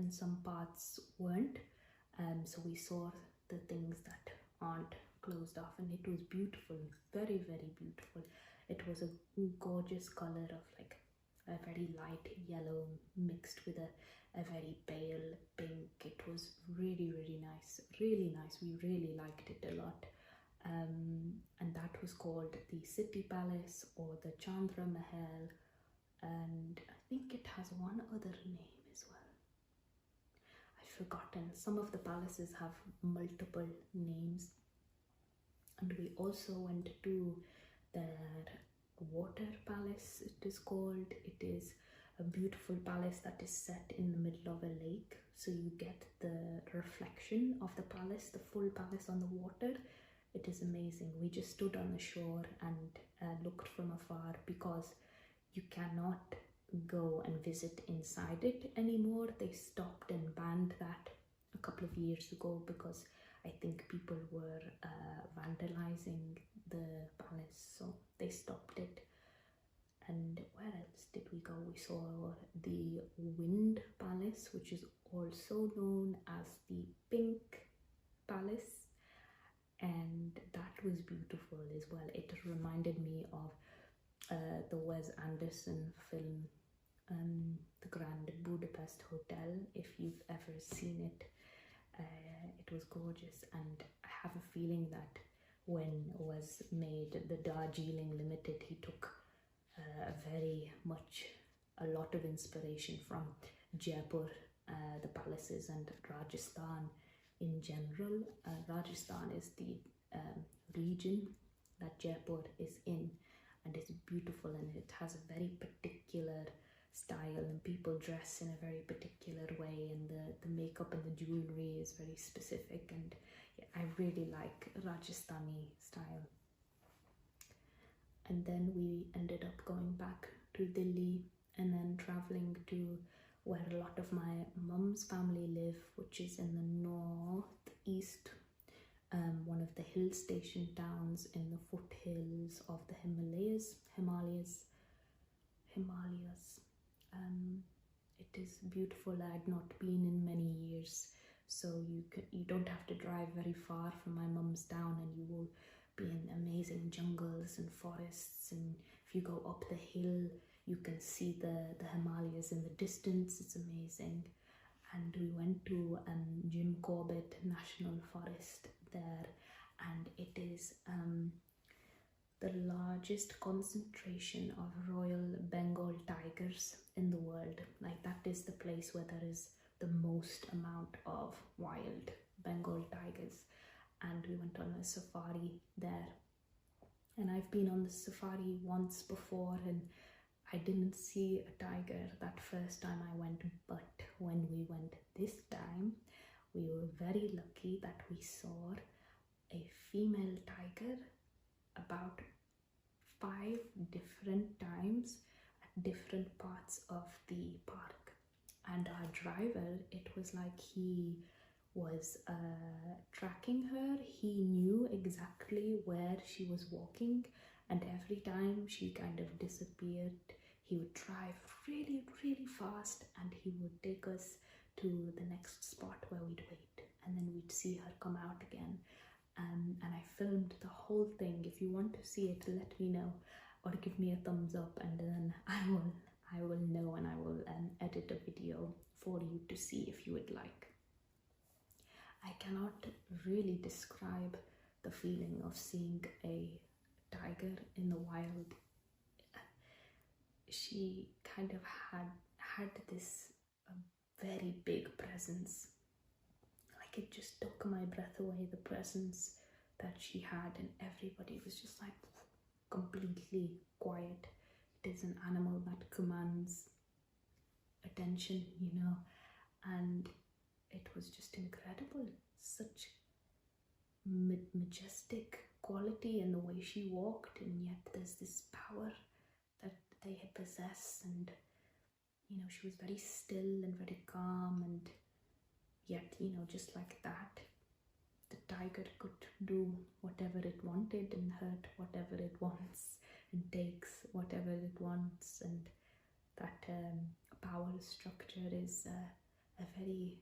and some parts weren't. So we saw the things that aren't closed off, and it was beautiful, very, very beautiful. It was a gorgeous color of like a very light yellow mixed with a very pale pink. It was really, really nice, really nice. We really liked it a lot. And that was called the City Palace or the Chandra Mahal, and I think it has one other name as well. I've forgotten. Some of the palaces have multiple names. And we also went to their water palace, it is called. It is a beautiful palace that is set in the middle of a lake, so you get the reflection of the palace, the full palace on the water. It is amazing. We just stood on the shore and looked from afar, because you cannot go and visit inside it anymore. They stopped and banned that a couple of years ago because I think people were vandalizing the palace, so they stopped it. And where else did we go? We saw the Wind Palace, which is also known as the Pink Palace, and that was beautiful as well. It reminded me of the Wes Anderson film, The Grand Budapest Hotel, if you've ever seen it. It was gorgeous, and I have a feeling that when was made the Darjeeling Limited, he took a lot of inspiration from Jaipur, the palaces, and Rajasthan in general. Rajasthan is the region that Jaipur is in, and it's beautiful, and it has a very particular style, and people dress in a very particular way, and the makeup and the jewelry is very specific, and yeah, I really like Rajasthani style. And then we ended up going back to Delhi and then traveling to where a lot of my mum's family live, which is in the northeast, one of the hill station towns in the foothills of the Himalayas. It is beautiful. I had not been in many years, so you don't have to drive very far from my mum's town, and you will be in amazing jungles and forests, and if you go up the hill you can see the Himalayas in the distance. It's amazing. And we went to Jim Corbett National Forest there, and it is the largest concentration of Royal Bengal tigers in the world. Like, that is the place where there is the most amount of wild Bengal tigers. And we went on a safari there, and I've been on the safari once before, and I didn't see a tiger that first time I went, but when we went this time, we were very lucky that we saw a female tiger about 5 different times at different parts of the park. And our driver, it was like he was tracking her. He knew exactly where she was walking, and every time she kind of disappeared, he would drive really, really fast, and he would take us to the next spot where we'd wait, and then we'd see her come out again. And I filmed the whole thing. If you want to see it, let me know, or give me a thumbs up, and then I will know, and I will edit a video for you to see if you would like. I cannot really describe the feeling of seeing a tiger in the wild. She kind of had this very big presence. Like, it just took my breath away, the presence that she had, and everybody was just like completely quiet. It is an animal that commands attention, you know, and it was just incredible. Such majestic quality in the way she walked, and yet there's this power that they possess, and you know, she was very still and very calm, and yet, you know, just like that, the tiger could do whatever it wanted and hurt whatever it wants and takes whatever it wants, and that power structure is a very